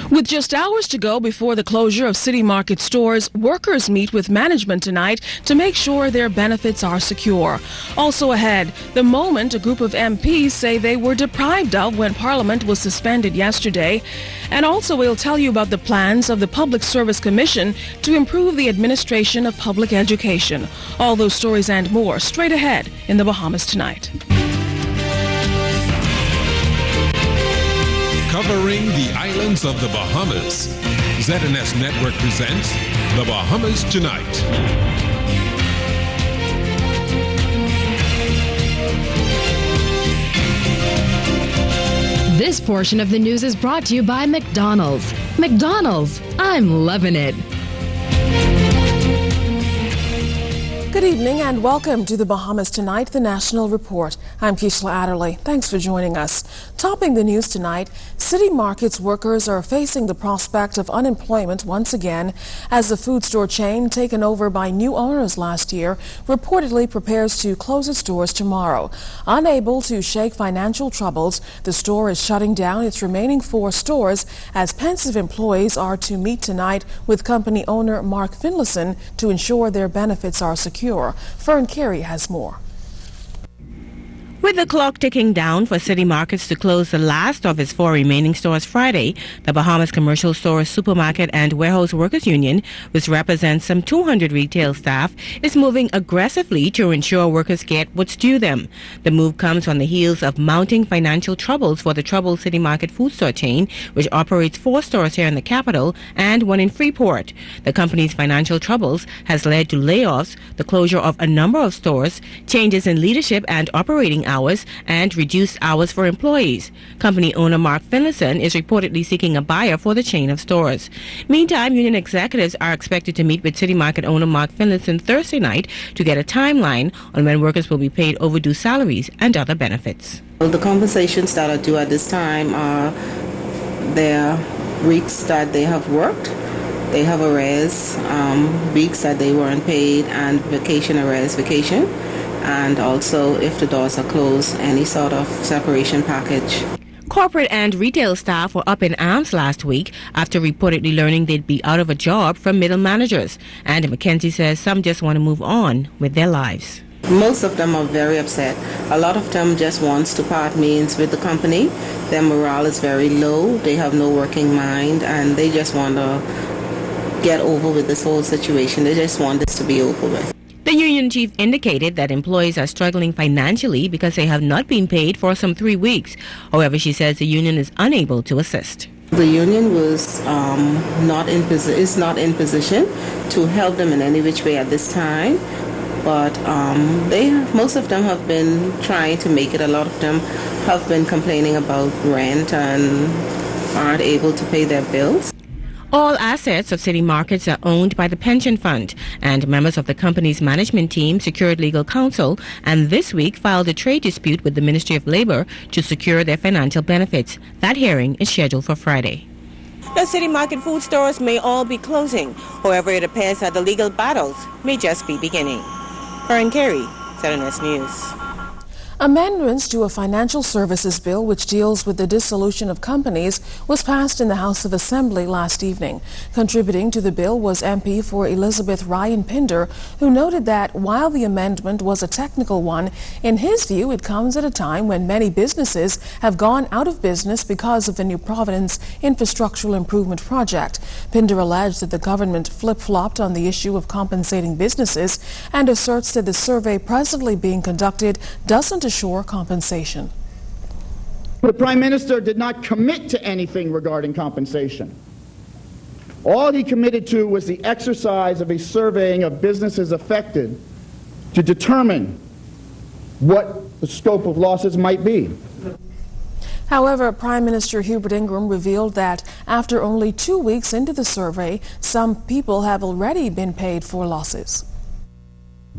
With just hours to go before the closure of City Market stores, workers meet with management tonight to make sure their benefits are secure. Also ahead, the moment a group of MPs say they were deprived of when Parliament was suspended yesterday. And also we'll tell you about the plans of the Public Service Commission to improve the administration of public education. All those stories and more straight ahead in the Bahamas Tonight. Covering the islands of the Bahamas, ZNS Network presents The Bahamas Tonight. This portion of the news is brought to you by McDonald's. McDonald's, I'm loving it. Good evening and welcome to the Bahamas Tonight, the National Report. I'm Keishla Adderley. Thanks for joining us. Topping the news tonight, City Markets workers are facing the prospect of unemployment once again as the food store chain, taken over by new owners last year, reportedly prepares to close its doors tomorrow. Unable to shake financial troubles, the store is shutting down its remaining 4 stores as pensive employees are to meet tonight with company owner Mark Finlayson to ensure their benefits are secure. Fern Carey has more. With the clock ticking down for City Markets to close the last of its 4 remaining stores Friday, the Bahamas Commercial Stores, Supermarket and Warehouse Workers Union, which represents some 200 retail staff, is moving aggressively to ensure workers get what's due them. The move comes on the heels of mounting financial troubles for the troubled City Market food store chain, which operates 4 stores here in the capital and 1 in Freeport. The company's financial troubles has led to layoffs, the closure of a number of stores, changes in leadership and operating hours, and reduced hours for employees. Company owner Mark Finlayson is reportedly seeking a buyer for the chain of stores. Meantime, union executives are expected to meet with City Market owner Mark Finlayson Thursday night to get a timeline on when workers will be paid overdue salaries and other benefits. Well, the compensations that are due at this time are their weeks that they have worked. They have arrears, weeks that they weren't paid, and vacation arrears, vacation. And also, if the doors are closed, any sort of separation package. Corporate and retail staff were up in arms last week after reportedly learning they'd be out of a job from middle managers. And McKenzie says some just want to move on with their lives. Most of them are very upset. A lot of them just wants to part means with the company. Their morale is very low. They have no working mind, and they just want to get over with this whole situation. They just want this to be over with. The union chief indicated that employees are struggling financially because they have not been paid for some 3 weeks. However, she says the union is unable to assist. The union was not in position to help them in any which way at this time, but most of them have been trying to make it. A lot of them have been complaining about rent and aren't able to pay their bills. All assets of City Markets are owned by the pension fund, and members of the company's management team secured legal counsel and this week filed a trade dispute with the Ministry of Labor to secure their financial benefits. That hearing is scheduled for Friday. The City Market food stores may all be closing. However, it appears that the legal battles may just be beginning. Fern Carey, ZNS News. Amendments to a financial services bill which deals with the dissolution of companies was passed in the House of Assembly last evening. Contributing to the bill was MP for Elizabeth Ryan Pinder, who noted that while the amendment was a technical one, in his view it comes at a time when many businesses have gone out of business because of the New Providence Infrastructural Improvement Project. Pinder alleged that the government flip-flopped on the issue of compensating businesses and asserts that the survey presently being conducted doesn't assure compensation. The Prime Minister did not commit to anything regarding compensation. All he committed to was the exercise of a surveying of businesses affected to determine what the scope of losses might be. However, Prime Minister Hubert Ingraham revealed that after only 2 weeks into the survey, some people have already been paid for losses.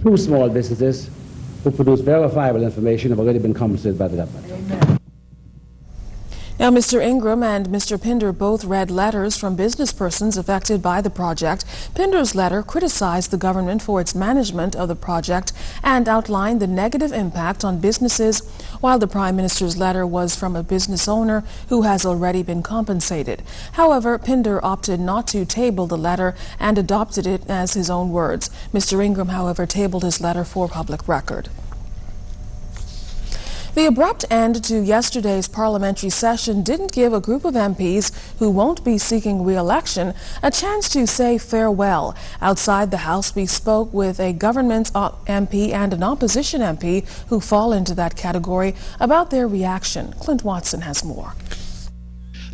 2 small businesses who produce verifiable information have already been compensated by the government. Amen. Now, Mr. Ingram and Mr. Pinder both read letters from business persons affected by the project. Pinder's letter criticized the government for its management of the project and outlined the negative impact on businesses, while the Prime Minister's letter was from a business owner who has already been compensated. However, Pinder opted not to table the letter and adopted it as his own words. Mr. Ingram, however, tabled his letter for public record. The abrupt end to yesterday's parliamentary session didn't give a group of MPs who won't be seeking re-election a chance to say farewell. Outside the House, we spoke with a government MP and an opposition MP who fall into that category about their reaction. Clint Watson has more.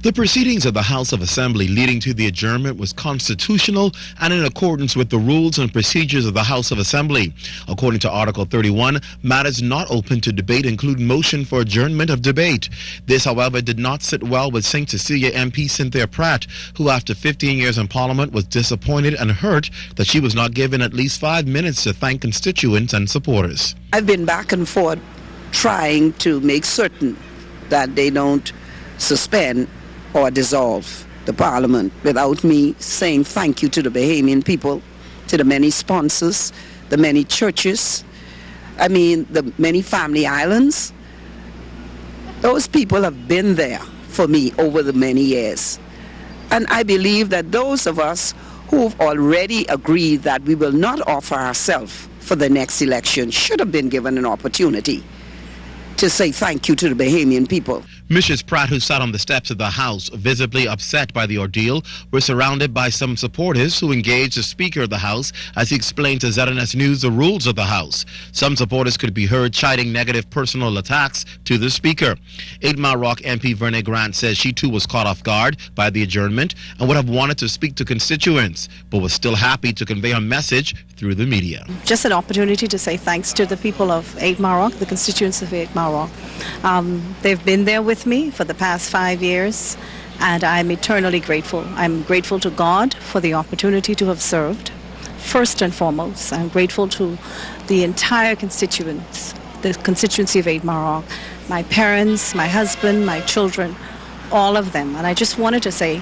The proceedings of the House of Assembly leading to the adjournment was constitutional and in accordance with the rules and procedures of the House of Assembly. According to Article 31, matters not open to debate include motion for adjournment of debate. This, however, did not sit well with St. Cecilia MP Cynthia Pratt, who after 15 years in Parliament was disappointed and hurt that she was not given at least 5 minutes to thank constituents and supporters. I've been back and forth trying to make certain that they don't suspend or dissolve the Parliament without me saying thank you to the Bahamian people, to the many sponsors, the many churches, the many family islands. Those people have been there for me over the many years. And I believe that those of us who've already agreed that we will not offer ourselves for the next election should have been given an opportunity to say thank you to the Bahamian people. Mrs. Pratt, who sat on the steps of the House, visibly upset by the ordeal, were surrounded by some supporters who engaged the Speaker of the House as he explained to ZNS News the rules of the House. Some supporters could be heard chiding negative personal attacks to the Speaker. 8 Mile Rock MP Verne Grant says she too was caught off guard by the adjournment and would have wanted to speak to constituents, but was still happy to convey her message through the media. Just an opportunity to say thanks to the people of 8 Mile Rock, the constituents of 8 Mile Rock. They've been there with me for the past 5 years, and I'm eternally grateful. I'm grateful to God for the opportunity to have served. First and foremost, I'm grateful to the entire constituents, the constituency of 8 Mile Rock, my parents, my husband, my children, all of them. And I just wanted to say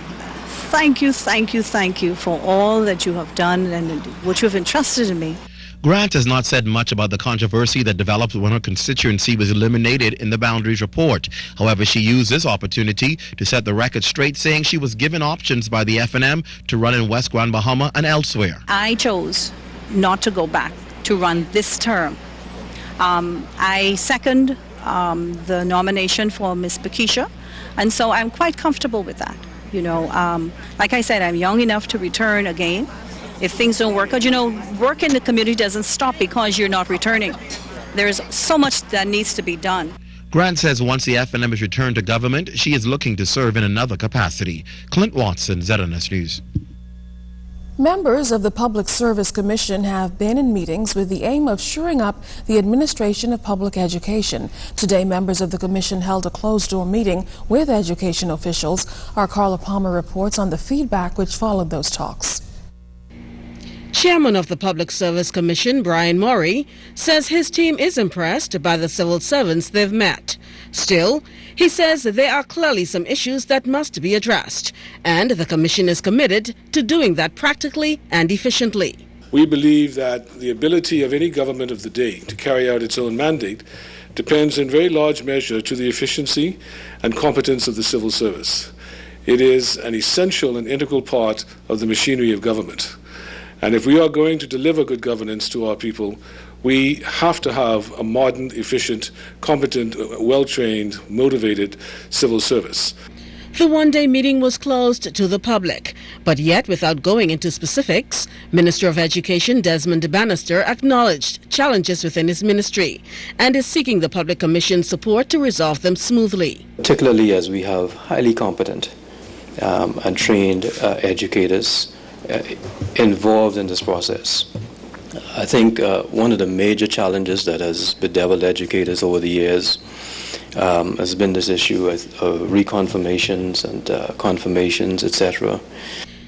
thank you, thank you, thank you for all that you have done and what you have entrusted in me. Grant has not said much about the controversy that developed when her constituency was eliminated in the Boundaries Report. However, she used this opportunity to set the record straight, saying she was given options by the FNM to run in West Grand Bahama and elsewhere. I chose not to go back to run this term. I second the nomination for Ms. Bakisha, and so I'm quite comfortable with that. Like I said, I'm young enough to return again if things don't work out. Work in the community doesn't stop because you're not returning. There's so much that needs to be done. Grant says once the FNM is returned to government, she is looking to serve in another capacity. Clint Watson, ZNS News. Members of the Public Service Commission have been in meetings with the aim of shoring up the administration of public education. Today, members of the commission held a closed-door meeting with education officials. Our Carla Palmer reports on the feedback which followed those talks. Chairman of the Public Service Commission, Brian Murray, says his team is impressed by the civil servants they've met. Still, he says there are clearly some issues that must be addressed, and the Commission is committed to doing that practically and efficiently. We believe that the ability of any government of the day to carry out its own mandate depends in very large measure to the efficiency and competence of the civil service. It is an essential and integral part of the machinery of government. And if we are going to deliver good governance to our people, we have to have a modern, efficient, competent, well-trained, motivated civil service. The one-day meeting was closed to the public, but yet without going into specifics, Minister of Education Desmond Bannister acknowledged challenges within his ministry and is seeking the Public Commission's support to resolve them smoothly. Particularly as we have highly competent and trained educators involved in this process. I think one of the major challenges that has bedeviled educators over the years has been this issue of reconfirmations and confirmations, etc.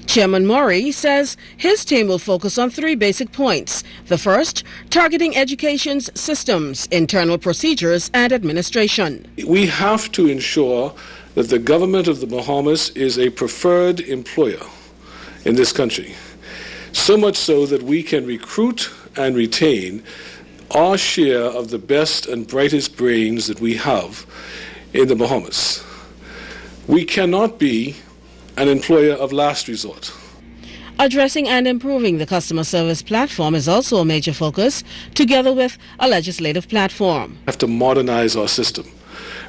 Chairman Murray says his team will focus on 3 basic points. The first, targeting education's systems, internal procedures, and administration. We have to ensure that the government of the Bahamas is a preferred employer in this country. So much so that we can recruit and retain our share of the best and brightest brains that we have in the Bahamas. We cannot be an employer of last resort. Addressing and improving the customer service platform is also a major focus, together with a legislative platform. We have to modernize our system,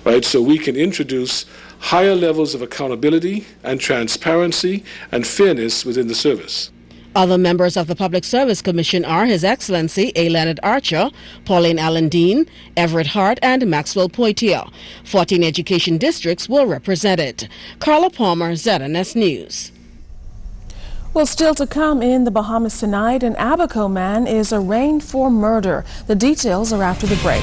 right, so we can introduce higher levels of accountability and transparency and fairness within the service. Other members of the Public Service Commission are His Excellency A. Leonard Archer, Pauline Allen Dean, Everett Hart, and Maxwell Poitier. 14 education districts were represented. Carla Palmer, ZNS News. Well, still to come in the Bahamas tonight, an Abaco man is arraigned for murder. The details are after the break.